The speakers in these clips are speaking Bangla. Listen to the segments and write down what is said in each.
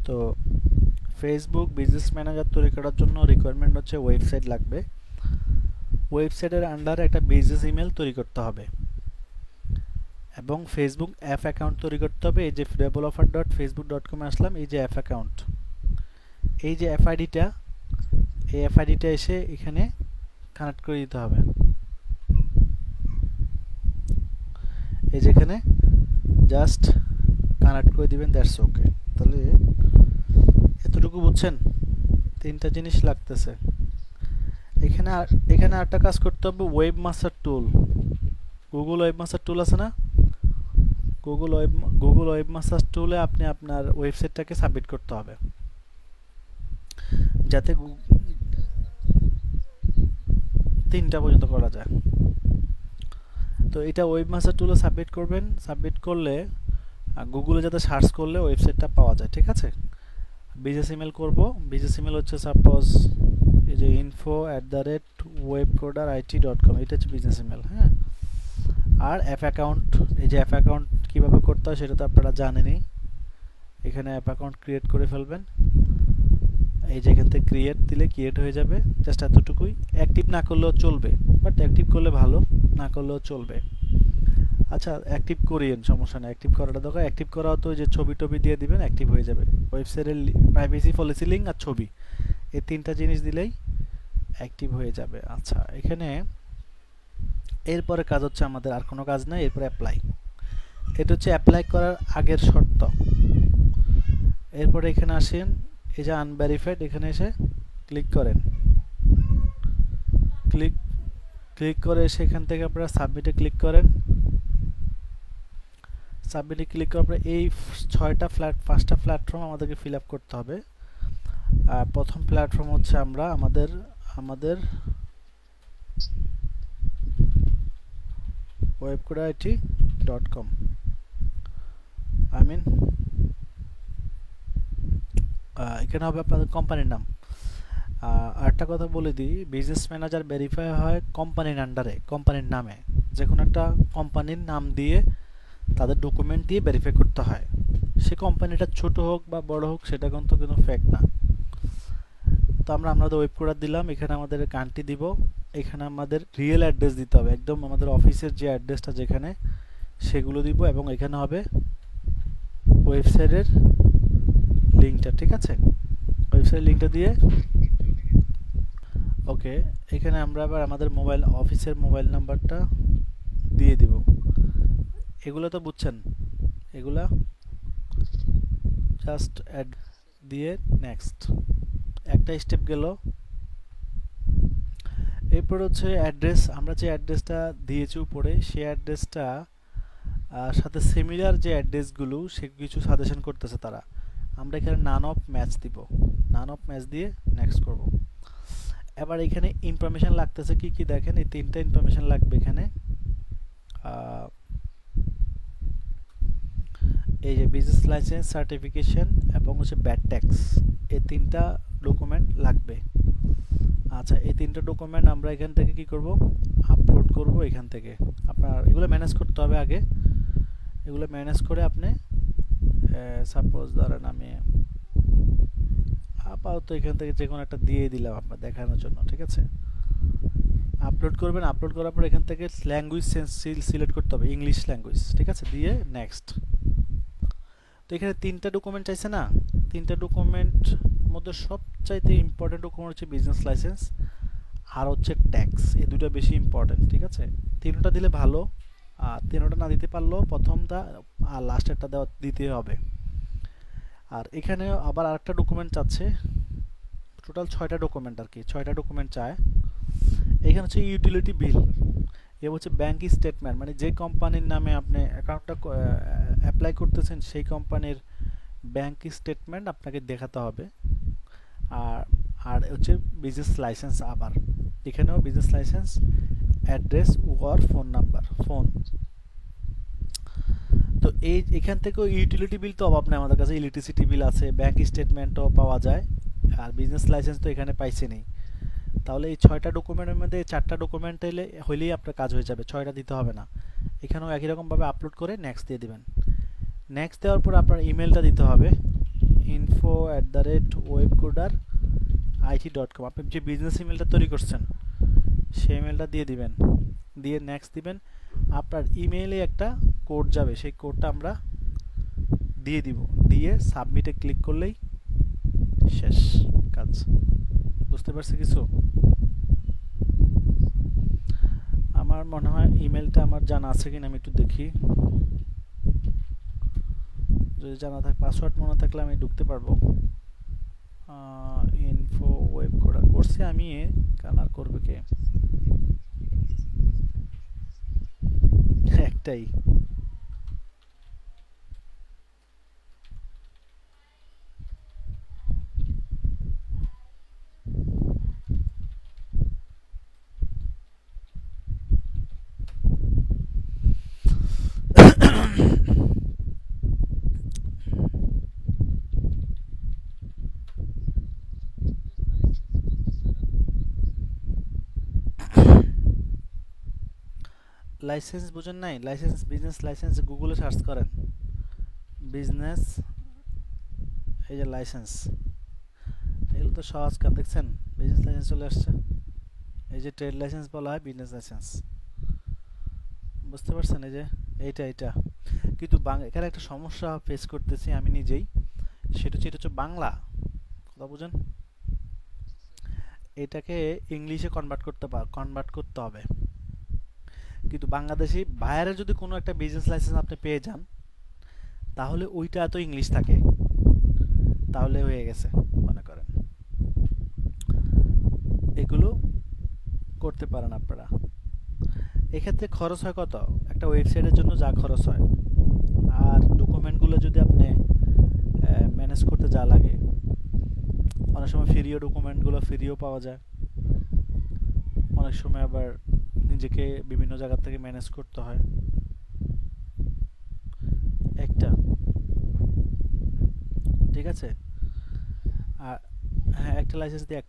তো ফেসবুক বিজনেস ম্যানেজার তৈরি করার জন্য রিকোয়ারমেন্ট হচ্ছে ওয়েবসাইট লাগবে। ওয়েবসাইটের আন্ডারে একটা বিজনেস ইমেল তৈরি করতে হবে এবং ফেসবুক অ্যাপ অ্যাকাউন্ট তৈরি করতে হবে। এই যে developer.facebook.com এ আসলাম, এই যে অ্যাপ অ্যাকাউন্ট, এই যে এই এফআইডিটা এসে এখানে কানেক্ট করে দিতে হবে। এই যে এখানে জাস্ট কানেক্ট করে দিবেন, দ্যাটস ওকে। তাহলে এতটুকু বুঝছেন? তিনটা জিনিস লাগতেছে এখানে আরেকটা কাজ করতে হবে, ওয়েব মাস্টার টুল। গুগল ওয়েব মাস্টার টুল আছে না? গুগল ওয়েব মাস্টার টুলে আপনি আপনার ওয়েবসাইটটাকে সাবমিট করতে হবে, যাতে তিনটা পর্যন্ত করা যায়। তো এটা ওয়েব মাস্টার টুলে সাবমিট করবেন। সাবমিট করলে গুগলে যাতে সার্চ করলে ওয়েবসাইটটা পাওয়া যায়, ঠিক আছে? বিজনেস ইমেল করব। বিজনেস ইমেল হচ্ছে সাপোজ এই যে info@webcoderit.com, এটা হচ্ছে বিজনেস ইমেল। হ্যাঁ, আর অ্যাপ অ্যাকাউন্ট, এই যে অ্যাপ অ্যাকাউন্ট কীভাবে করতে হয় সেটা তো আপনারা জানেনই। এখানে অ্যাপ অ্যাকাউন্ট ক্রিয়েট করে ফেলবেন। এই যে এখান থেকে ক্রিয়েট দিলে ক্রিয়েট হয়ে যাবে, জাস্ট এতটুকুই। অ্যাক্টিভ না করলেও চলবে, বাট অ্যাক্টিভ করলে ভালো, না করলেও চলবে। আচ্ছা, অ্যাক্টিভ করিয়েন, সমস্যা নেই, অ্যাক্টিভ করাটা দরকার। অ্যাক্টিভ করাও তো যে ছবি টবি দিয়ে দিবেন, অ্যাক্টিভ হয়ে যাবে। ওয়েবসাইটের প্রাইভেসি পলিসি লিঙ্ক আর ছবি, এই তিনটা জিনিস দিলেই অ্যাক্টিভ হয়ে যাবে। আচ্ছা, এখানে এরপরে কাজ হচ্ছে আমাদের আর কোনো কাজ নাই, এরপরে অ্যাপ্লাই। এটা হচ্ছে অ্যাপ্লাই করার আগের শর্ত। এরপরে এখানে আসেন, এই যে আনভেরিফাইড, এখানে এসে ক্লিক করেন। ক্লিক করে এসে এখান থেকে আপনারা সাবমিটে ক্লিক করেন। সাবমিটে ক্লিক করার পরে এই পাঁচটা প্ল্যাটফর্ম আমাদেরকে ফিল আপ করতে হবে। প্রথম প্ল্যাটফর্ম হচ্ছে আমাদের webcoderit.com, এখানে হবে আপনাদের কোম্পানির নাম। আরেকটা কথা বলে দিই, বিজনেস ম্যানেজার ভেরিফাই হয় কোম্পানির আন্ডারে, কোম্পানির নামে। যে কোনো একটা কোম্পানির নাম দিয়ে তাদের ডকুমেন্ট দিয়ে ভেরিফাই করতে হয়। সে কোম্পানিটা ছোট হোক বা বড় হোক, সেটা কিন্তু কোনো ফ্যাক্ট না। তো আমরা আমাদের ওয়েব কোডার দিলাম, এখানে আমাদের কান্ট্রি দিব, এখানে আমাদের রিয়েল অ্যাড্রেস দিতে হবে, একদম আমাদের অফিসের যে অ্যাড্রেসটা যেখানে, সেগুলো দিব। এবং এখানে হবে ওয়েবসাইটের লিঙ্কটা, ঠিক আছে? ওয়েবসাইটের লিঙ্কটা দিয়ে ওকে। এখানে আমরা আবার আমাদের অফিসের মোবাইল নাম্বারটা দিয়ে দিব। এগুলো তো বুঝছেন, এগুলা জাস্ট অ্যাড দিয়ে নেক্সট, একটা স্টেপ গেল। এরপর হচ্ছে অ্যাড্রেস। আমরা যে অ্যাড্রেসটা দিয়েছি উপরে, সেই অ্যাড্রেসটা সাথে সিমিলার যে অ্যাড্রেসগুলো, সে কিছু সাজেশন করতেছে তারা। আমরা এখানে নান অফ ম্যাচ দিব, নান অফ ম্যাচ দিয়ে নেক্সট করব। এবার এখানে ইনফরমেশন লাগতেছে কি কি দেখেন, এই তিনটা ইনফরমেশন লাগবে এখানে। এই যে বিজনেস লাইসেন্স, সার্টিফিকেশন এবং হচ্ছে ব্যাড ট্যাক্স, এই তিনটা ডকুমেন্ট লাগবে। আচ্ছা, এই তিনটা ডকুমেন্ট আমরা এখান থেকে কি করব, আপলোড করব। এখান থেকে আপনার এগুলো ম্যানেজ করতে হবে আগে। এগুলো ম্যানেজ করে আপনি সাপোজ ধরেন আমি আপাতত এখান থেকে যে কোনো একটা দিয়ে দিলাম আপনার দেখানোর জন্য, ঠিক আছে? আপলোড করবেন। আপলোড করার পর এখান থেকে ল্যাঙ্গুয়েজ সিলেক্ট করতে হবে, ইংলিশ ল্যাঙ্গুয়েজ, ঠিক আছে? দিয়ে নেক্সট। তো এখানে তিনটা ডকুমেন্ট চাইছে না? তিনটা ডকুমেন্ট মধ্যে সবচাইতে ইম্পর্টেন্ট ডকুমেন্ট হচ্ছে বিজনেস লাইসেন্স আর হচ্ছে ট্যাক্স, এই দুটো বেশি ইম্পর্টেন্ট, ঠিক আছে? তিনটা দিলে ভালো, আর তিনটা না দিতে পারলেও প্রথমটা আর লাস্টেরটা দিতে হবে। আর এখানে আবার আরেকটা ডকুমেন্ট চাচ্ছে, টোটাল 6টা ডকুমেন্ট আর কি, 6টা ডকুমেন্ট চায়। এখানে হচ্ছে ইউটিলিটি বিল, এ হচ্ছে ব্যাংক স্টেটমেন্ট, মানে যে কোম্পানির নামে আপনি অ্যাকাউন্টটা অ্যাপ্লাই করতেছেন সেই কোম্পানির ব্যাংক স্টেটমেন্ট আপনাকে দেখাতে হবে। আর আর হচ্ছে বিজনেস লাইসেন্স, আবার এখানেও বিজনেস লাইসেন্স, অ্যাড্রেস ওর ফোন নাম্বার, ফোন। তো এখান থেকেও ইউটিলিটি বিল তো অভাব নেই, আমাদের কাছে ইলেকট্রিসিটি বিল আছে, ব্যাংক স্টেটমেন্টও পাওয়া যায়, আর বিজনেস লাইসেন্স তো এখানে পাইছে নেই। তাহলে এই 6টা ডকুমেন্টের মধ্যে 4টা ডকুমেন্ট হইলেই আপনার কাজ হয়ে যাবে, 6টা দিতে হবে না। এখানেও একই রকমভাবে আপলোড করে নেক্সট দিয়ে দিবেন। নেক্সট দেওয়ার পর আপনার ইমেলটা দিতে হবে। info@webcoder.it.com আপনি যে বিজনেস ইমেলটা তৈরি করছেন সেই ইমেলটা দিয়ে দিবেন, দিয়ে নেক্সট দিবেন। আপনার ইমেইলে একটা কোড যাবে, সেই কোডটা আমরা দিয়ে দিব, দিয়ে সাবমিটে ক্লিক করলেই শেষ কাজ। বুঝতে পারছি কিছু? আমার মনে হয় ইমেলটা আমার জানা আছে কিনা আমি একটু দেখি। যদি জানা থাকে, পাসওয়ার্ড মনে থাকলে আমি ঢুকতে পারবো। ইনফো ওয়েব করছি আমি, কারণ আর করবে কে? একটাই। লাইসেন্স বুঝেন নাই? লাইসেন্স, বিজনেস লাইসেন্স গুগলে সার্চ করেন, বিজনেস, এই যে লাইসেন্স, এগুলো তো সহজ কাজ। দেখছেন বিজনেস লাইসেন্স চলে আসছে, এই যে ট্রেড লাইসেন্স বলা হয় বিজনেস লাইসেন্স। বুঝতে পারছেন? এই যে এইটা কিন্তু এখানে একটা সমস্যা ফেস করতেছি আমি নিজেই, সেটা হচ্ছে বাংলা, কথা বুঝেন? এটাকে ইংলিশে কনভার্ট করতে হবে। কিন্তু বাংলাদেশি বাইরে যদি কোনো একটা বিজনেস লাইসেন্স আপনি পেয়ে যান, তাহলে ওইটা এত ইংলিশ থাকে, তাহলে হয়ে গেছে মনে করেন। এগুলো করতে পারেন আপনারা। এক্ষেত্রে খরচ হয় কত? একটা ওয়েবসাইটের জন্য যা খরচ হয়, আর ডকুমেন্টগুলো যদি আপনি ম্যানেজ করতে যা লাগে, অনেক সময় ফ্রিও ডকুমেন্টগুলো ফ্রিও পাওয়া যায়, অনেক সময় আবার নিজেকে বিভিন্ন জায়গা থেকে ম্যানেজ করতে হয়। একটা, ঠিক আছে? আর হ্যাঁ, একটা লাইসেন্স দিয়ে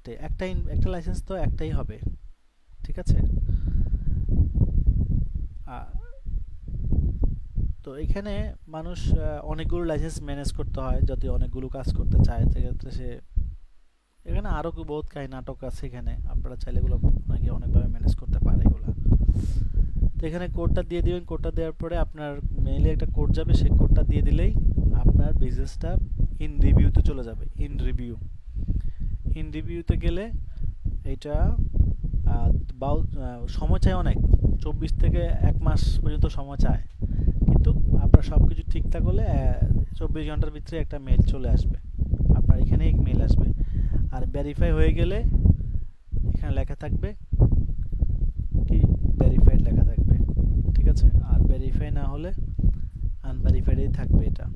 একটা লাইসেন্স তো একটাই হবে, ঠিক আছে? তো এখানে মানুষ অনেকগুলো লাইসেন্স ম্যানেজ করতে হয় যদি অনেকগুলো কাজ করতে চায়, সেক্ষেত্রে সে, এখানে আরও বহুত কাহিনী নাটক আছে, এখানে আপনারা চাইলে এগুলো অনেকে অনেকভাবে ম্যানেজ করতে পারে এগুলো। তো এখানে কোডটা দিয়ে দিবেন, কোডটা দেওয়ার পরে আপনার মেইলে একটা কোড যাবে, সেই কোডটা দিয়ে দিলেই আপনার বিজনেসটা ইন রিভিউতে চলে যাবে। ইন রিভিউতে গেলে এটা সময় চায় অনেক, 24 থেকে 1 মাস পর্যন্ত সময় চায়, কিন্তু আপনার সব কিছু ঠিকঠাক হলে 24 ঘন্টার ভিতরে একটা মেল চলে আসবে, আপনার এখানে এক মেল আসবে। আর ভেরিফাই হয়ে গেলে এখানে লেখা থাকবে কি, ভেরিফাইড লেখা থাকবে, ঠিক আছে? আর ভেরিফাই না হলে আনভেরিফাইডই থাকবে এটা।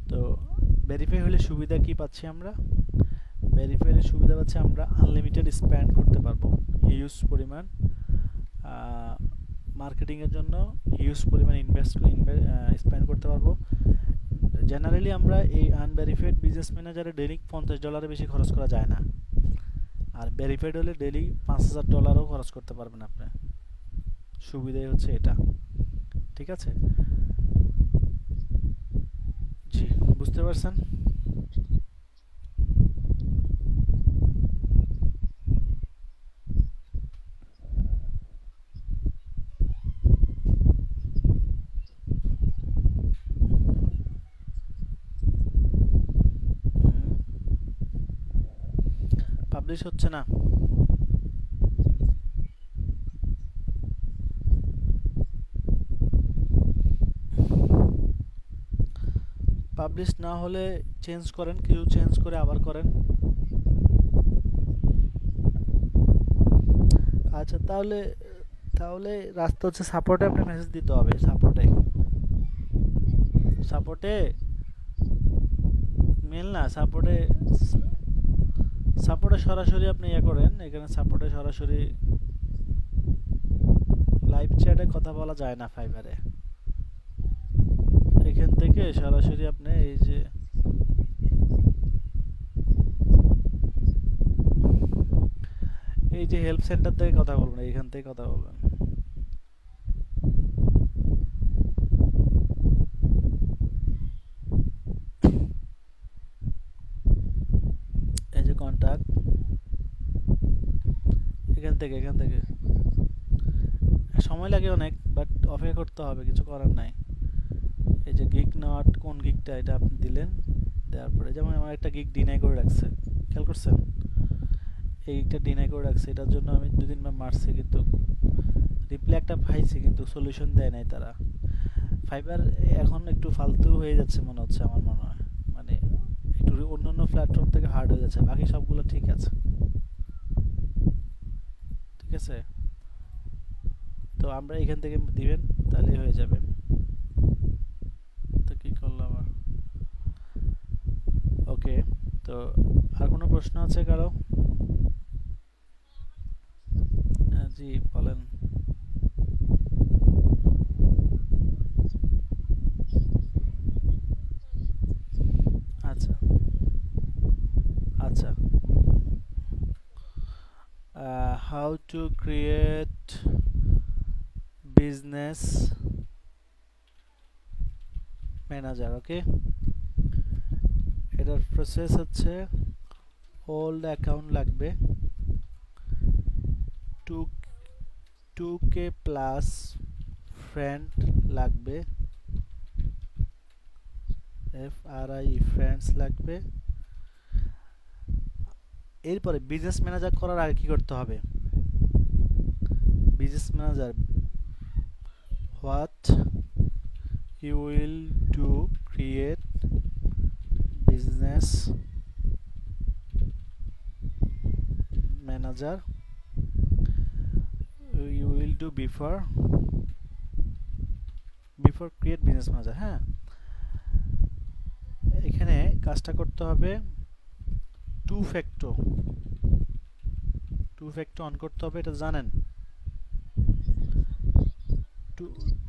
তো ভেরিফাই হলে সুবিধা কি পাচ্ছি আমরা? ভেরিফাইয়ের সুবিধা পাচ্ছি আমরা আনলিমিটেড স্পেন্ড করতে পারবো, হিউজ পরিমাণ মার্কেটিংয়ের জন্য হিউজ পরিমাণ স্পেন্ড করতে পারবো। জেনারেলি আমরা এই আনভেরিফাইড বিজনেস ম্যানেজারে ডেইলি $50 বেশি খরচ করা যায় না, আর ভেরিফাইড হলে ডেইলি $5000 খরচ করতে পারবেন আপনি। সুবিধাই হচ্ছে এটা, ঠিক আছে? জি, বুঝতে পারছেন? পাবলিশ হচ্ছে না? পাবলিশ না হলে চেঞ্জ করেন, কিছু চেঞ্জ করে আবার করেন। আচ্ছা, তাহলে তাহলে রাস্তা হচ্ছে সাপোর্টে আপনি মেসেজ দিতে হবে, সাপোর্টে মেল না, সাপোর্টে সরাসরি আপনি ইয়ে করেন, এখানে সাপোর্টে সরাসরি লাইভ চ্যাটে কথা বলা যায় না ফাইবারে, এখান থেকে সরাসরি আপনি এই যে হেল্প সেন্টার থেকে কথা বলবেন, এখান থেকে কথা বলবেন। কন্টাক্ট, এখান থেকে সময় লাগে অনেক, বাট অপেক্ষা করতে হবে, কিছু করার নাই। এই যে গিগ নট, কোন গিগটা, এটা আপনি দিলেন, দেওয়ার পরে যেমন আমার একটা গিগ ডিনাই করে রাখছে, খেয়াল করছেন, এই গিগটা ডিনাই করে রাখছে, এটার জন্য আমি 2-3 বার মারছি, কিন্তু রিপ্লাই একটা পাইছি, কিন্তু সলিউশন দেয় নাই তারা। ফাইবার এখন একটু ফালতু হয়ে যাচ্ছে মনে হচ্ছে, আমার মনে হয়, মানে একটু অন্য প্ল্যাটফর্ম থেকে হার্ড হয়ে যাচ্ছে, বাকি সবগুলো ঠিক আছে। ঠিক আছে, তো আমরা এখান থেকে দিবেন, তাহলে হয়ে যাবে। তো কি করলাম আর, ওকে। তো আর কোনো প্রশ্ন আছে কারো? জি বলেন। আচ্ছা আচ্ছা, how to create business manager. Okay, এটার প্রসেস হচ্ছে ওল্ড অ্যাকাউন্ট লাগবে, 2K প্লাস ফ্রেন্ড লাগবে, FRI ফ্রেন্ডস লাগবে। এরপরে বিজনেস ম্যানেজার করার আগে কি করতে হবে? Business manager, what you will do create business manager, you will do before create business manager। হ্যাঁ, এখানে কাজটা করতে হবে, টু ফ্যাক্টর অন করতে হবে, এটা জানেন,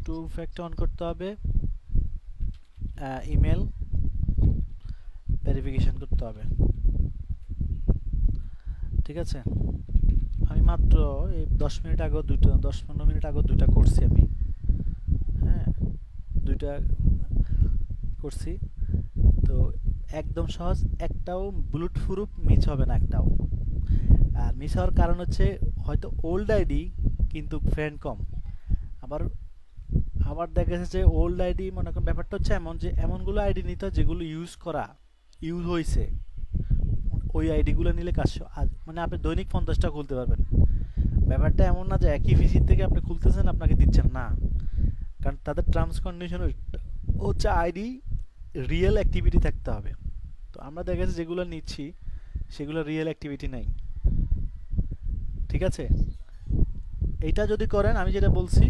টু ফ্যাক্টর অন করতে হবে, ইমেল ভেরিফিকেশন করতে হবে। ঠিক আছে, আমি মাত্র এই 10-15 মিনিট আগে দুইটা করছি আমি। হ্যাঁ, দুইটা করছি, তো একদম সহজ, একটাও বুলেট প্রুফ মিস হবে না একটাও। আর মিস হওয়ার কারণ হচ্ছে হয়তো ওল্ড আইডি কিন্তু ফ্রেন্ড কম, আবার আবার দেখা যাচ্ছে যে ওল্ড আইডি, মনে করেন ব্যাপারটা হচ্ছে এমন যে এমনগুলো আইডি নিতে হয় যেগুলো ইউজ হয়েছে, ওই আইডিগুলো নিলে কাজ মানে আপনি দৈনিক 50টা খুলতে পারবেন। ব্যাপারটা এমন না যে একই ভিসির থেকে আপনি খুলতেছেন আপনাকে দিচ্ছেন না, কারণ তাদের টার্মস কন্ডিশন হচ্ছে আইডি রিয়েল অ্যাক্টিভিটি থাকতে হবে। তো আমরা দেখা যাচ্ছে যেগুলো নিচ্ছি সেগুলো রিয়েল অ্যাক্টিভিটি নাই। ঠিক আছে, এইটা যদি করেন, আমি যেটা বলছি,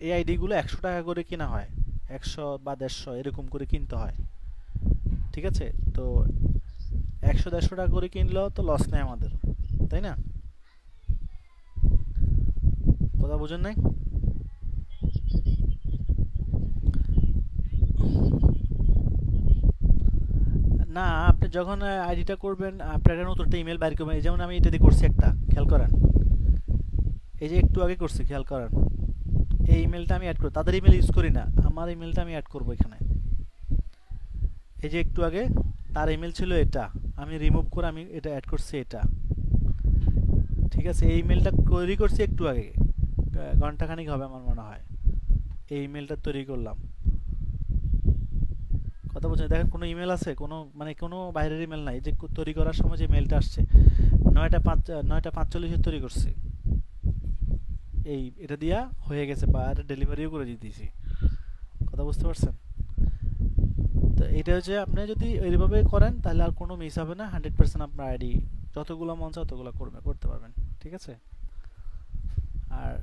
এই আইডিগুলো 100 টাকা করে কেনা হয়, 100 বা 150 এরকম করে কিনতে হয়। ঠিক আছে, তো 100-150 টাকা করে কিনলেও তো লস নেই আমাদের, তাই না? কথা বুঝেন নাই? না, আপনি যখন আইডিটা করবেন, আপনার একটা নতুন একটা ইমেল বাইর করবেন, যেমন আমি এটা দিয়ে করছি একটা, খেয়াল করেন, এই যে একটু আগে করছি, খেয়াল করেন, এই ইমেলটা আমি অ্যাড করি, তাদের ইমেল ইউজ করি না, আমার ইমেলটা আমি অ্যাড করবো এখানে। এই যে একটু আগে তার ইমেল ছিল এটা, আমি রিমুভ করে আমি এটা অ্যাড করছি এটা। ঠিক আছে, এই ইমেলটা তৈরি করছি একটু আগে, ঘন্টাখানিক হবে আমার মনে হয়, এই ইমেলটা তৈরি করলাম। কথা বলছেন, দেখেন কোনো ইমেল আছে, কোনো বাইরের ইমেল নাই, যে তৈরি করার সময় যে মেলটা আসছে 9টা 45 তৈরি করছি, এটা দিয়া হয়ে গেছে, বা ডেলিভারিও করে দিয়েছি। কথা বুঝতে পারছেন? তো এটা হচ্ছে, আপনি যদি এইভাবে করেন তাহলে আর কোনো মিস হবে না, 100% আপনার আইডি যতগুলো মন চায় ততগুলো করতে পারবেন। ঠিক আছে, আর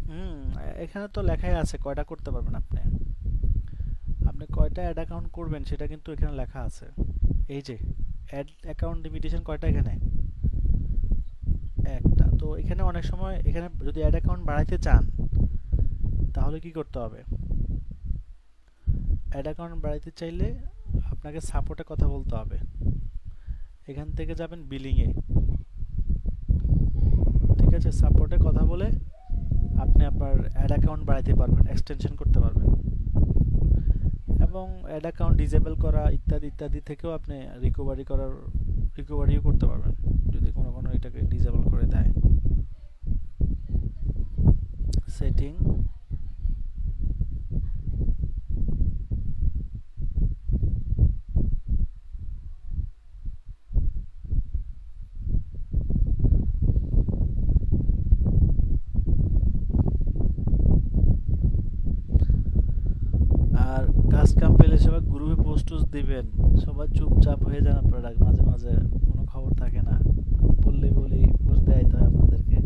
হুম, এখানে তো লেখাই আছে কয়টা করতে পারবেন আপনি, কয়টা অ্যাড অ্যাকাউন্ট করবেন সেটা কিন্তু এখানে লেখা আছে। এই যে অ্যাড অ্যাকাউন্ট লিমিটেশন কয়টা, এখানে একটা। তো এখানে অনেক সময় এখানে যদি অ্যাড অ্যাকাউন্ট বাড়াইতে চান তাহলে কি করতে হবে? অ্যাড অ্যাকাউন্ট বাড়াইতে চাইলে আপনাকে সাপোর্টে কথা বলতে হবে, এখান থেকে যাবেন বিলিংয়ে। ঠিক আছে, সাপোর্টে কথা বলে আপনি আপনার অ্যাড অ্যাকাউন্ট বাড়াইতে পারবেন, এক্সটেনশন করতে পারবেন। এবং অ্যাড অ্যাকাউন্ট ডিসেবল করা ইত্যাদি ইত্যাদি থেকেও আপনি রিকভারিও করতে পারবেন যদি কোনো এটাকে ডিসেবল করে দেয়। সেটিং, আর কাজ কাম পেলে সবাই গ্রুপে পোস্ট দিবেন, সবাই চুপচাপ হয়ে যান আপনারা, মাঝে মাঝে কোনো খবর থাকে না, বলি পোস্ট দেয় তো আপনাদেরকে।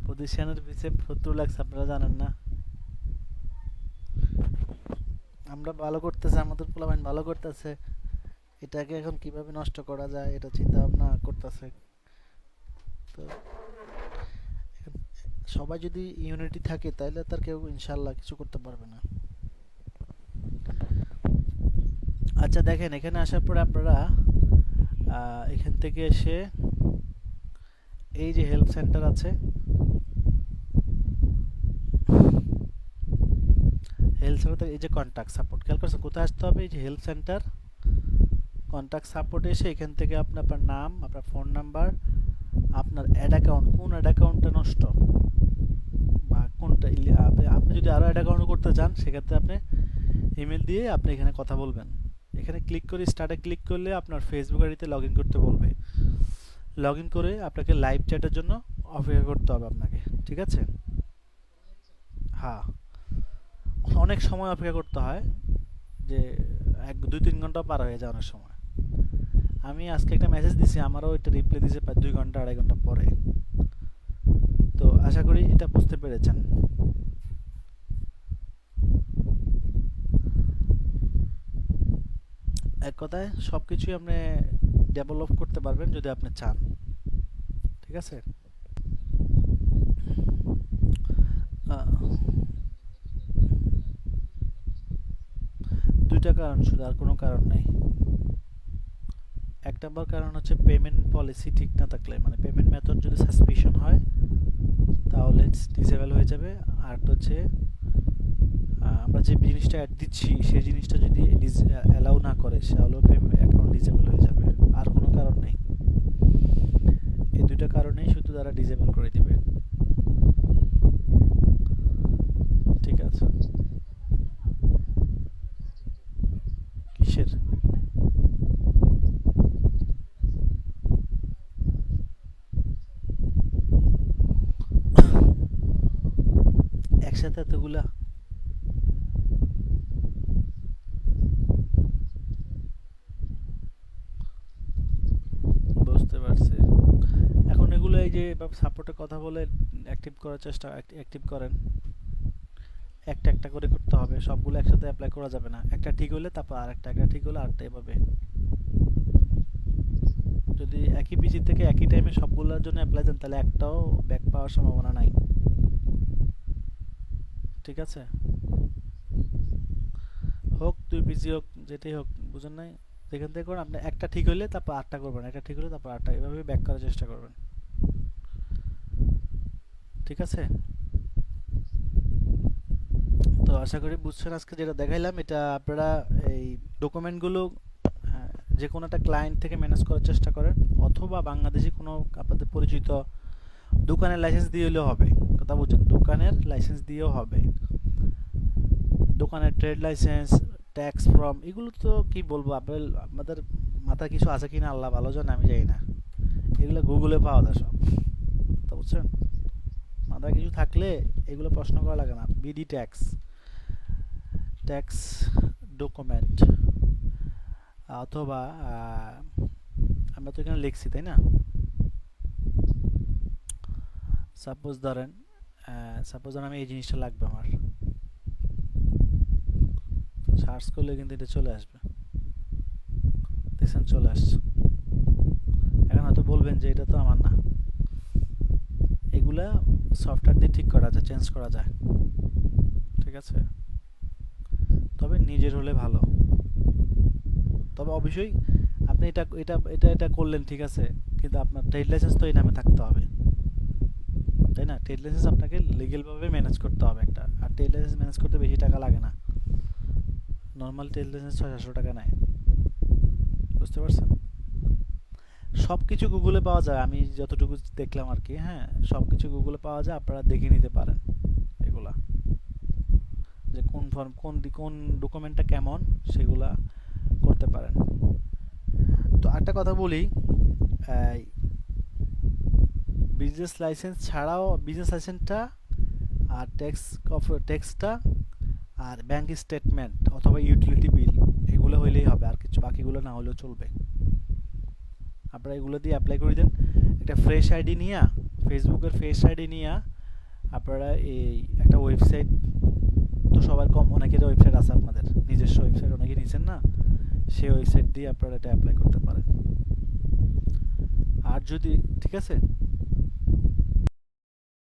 পজিশনের পিছিয়ে 70 লাখ আপনারা জানেন না। আমরা ভালো করতেছে, আমাদের পোলাপাইন ভালো করতেছে, এটাকে এখন কিভাবে নষ্ট করা যায় এটা চিন্তা ভাবনা করতেছে। তো সবাই যদি ইউনিটি থাকে তাহলে তার কেউ ইনশাল্লাহ কিছু করতে পারবে না। আচ্ছা দেখেন, এখানে আসার পরে আপনারা এখান থেকে এসে এই যে হেল্প সেন্টার আছে, হেল্প সেন্টার, এই যে কন্ট্যাক্ট সাপোর্ট, খেয়াল করছেন কোথায় আসতে হবে? এই যে হেল্প সেন্টার, কন্ট্যাক্ট সাপোর্ট এসে এখান থেকে আপনার নাম, আপনার ফোন নাম্বার, আপনার অ্যাড অ্যাকাউন্ট, কোন অ্যাড অ্যাকাউন্টটা নষ্ট বা কোনটা, আপনি যদি আরও অ্যাড অ্যাকাউন্ট করতে চান সেক্ষেত্রে আপনি ইমেল দিয়ে আপনি এখানে কথা বলবেন। এখানে ক্লিক করে স্টার্টে ক্লিক করলে আপনার ফেসবুক আইডিতে লগ ইন করতে বলবে। লগ ইন করে আপনাকে লাইভ চ্যাটের জন্য অপেক্ষা করতে হবে আপনাকে, ঠিক আছে? হ্যাঁ, অনেক সময় অপেক্ষা করতে হয়, যে 2-3 ঘন্টা পার হয়ে যায় অনেক সময়। আমি আজকে একটা মেসেজ দিছি, আমারও এটা রিপ্লাই দিয়েছে প্রায় 2 ঘন্টা 2.5 ঘন্টা পরে। তো আশা করি এটা বুঝতে পেরেছেন। এক কথায় সব কিছুই আপনি ডেভেলপ করতে পারবেন যদি আপনি চান, ঠিক আছে? দুইটা কারণ শুধু, আর কোনো কারণ নেই। এক নম্বর কারণ হচ্ছে পেমেন্ট পলিসি ঠিক না থাকলে, মানে পেমেন্ট মেথড যদি সাসপিশন হয় তাহলে ডিসেবল হয়ে যাবে। আর হচ্ছে আমরা যে জিনিসটা অ্যাড দিচ্ছি সেই জিনিসটা যদি অ্যালাউ না করে তাহলে অ্যাকাউন্ট ডিসেবল হয়ে যাবে, আর কোনো কারণ নেই। এই দুইটা কারণেই শুধু তারা ডিসেবল করে দিবে, ঠিক আছে? কিসের? একসাথে এতগুলা? বুঝতে পারছি। এখন এগুলো এই যে সাপোর্টে কথা বলে অ্যাক্টিভ করার চেষ্টা, অ্যাক্টিভ করেন। একটা একটা করে করতে হবে, সবগুলো একসাথে অ্যাপ্লাই করা যাবে না। একটা ঠিক হলে তারপর আরেকটা, একটা ঠিক হলে আরেকটা, এভাবে। যদি একই পিসি থেকে একই টাইমে সবগুলোর জন্য অ্যাপ্লাই দেন তাহলে একটাও ব্যাক পাওয়ার সম্ভাবনা নাই, ঠিক আছে? হোক 2 পিসি হোক যেটাই হোক, বুঝেন নাই? যেখান থেকে করুন, আপনি একটা ঠিক হলে তারপর আটটা করবেন, একটা ঠিক হলে তারপর আটটা, এভাবে ব্যাক করার চেষ্টা করবেন, ঠিক আছে? তো আশা করি বুঝছেন। আজকে যেটা দেখাইলাম এটা আপনারা এই ডকুমেন্টগুলো যে কোনো একটা ক্লায়েন্ট থেকে ম্যানেজ করার চেষ্টা করেন, অথবা বাংলাদেশি কোনো আপনাদের পরিচিত দোকানের লাইসেন্স দিয়ে হলেও হবে। কথা বুঝছেন? দোকানের লাইসেন্স দিয়েও হবে। দোকানের ট্রেড লাইসেন্স, ট্যাক্স ফর্ম, এগুলো তো কি বলবো, আমাদের মাথায় কিছু আছে কিনা আল্লাহ ভালো জানে, আমি জানি না। এগুলো গুগলে পাওয়া যায় সব, কথা বুঝছেন? মাথায় কিছু থাকলে এগুলো প্রশ্ন করা লাগে না। বিডি ট্যাক্স, ট্যাক্স ডকুমেন্ট, অথবা আমরা তো এখানে লিখছি তাই না? সাপোজ ধরেন আমি এই জিনিসটা লাগবে, আমার সার্চ করলে কিন্তু এটা চলে আসবে, দেখছেন? চলে আসছে। এখন হয়তো বলবেন যে এটা তো আমার না, এগুলা সফটওয়্যার দিয়ে ঠিক করা যায়, চেঞ্জ করা যায়, ঠিক আছে? তবে নিজের হলে ভালো। তবে অবশ্যই আপনি এটা এটা এটা এটা করলেন, ঠিক আছে, কিন্তু আপনার ট্রেড লাইসেন্স তো এই নামে থাকতে হবে, তাই না? ট্রেড লাইসেন্স আপনাকে লিগ্যালভাবে ম্যানেজ করতে হবে একটা, আর ট্রেড লাইসেন্স ম্যানেজ করতে বেশি টাকা লাগে না, নর্মাল ট্রেড লাইসেন্স 600 টাকা নেয়, বুঝতে পারছেন? সব কিছু গুগলে পাওয়া যায়, আমি যতটুকু দেখলাম আর কি। হ্যাঁ, সব কিছু গুগলে পাওয়া যায়, আপনারা দেখে নিতে পারেন এগুলা, যে কোন ফর্ম কোন ডকুমেন্টটা কেমন, সেগুলা করতে পারেন। তো একটা কথা বলি, বিজনেস লাইসেন্স ছাড়াও বিজনেস লাইসেন্সটা আর ট্যাক্সটা আর ব্যাংক স্টেটমেন্ট অথবা ইউটিলিটি বিল, এগুলো হইলেই হবে, আর কিছু বাকিগুলো না হলেও চলবে। আপনারা এগুলো দিয়ে অ্যাপ্লাই করে দেন। একটা ফ্রেশ আইডি নিয়ে, ফেসবুকের ফ্রেশ আইডি নিয়ে আপনারা এই একটা ওয়েবসাইট, তো সবার কম অনেকের ওয়েবসাইট আছে, আপনাদের নিজস্ব ওয়েবসাইট অনেকে নিছেন না, সেই ওয়েবসাইট দিয়ে আপনারা এটা অ্যাপ্লাই করতে পারেন। আর যদি ঠিক আছে।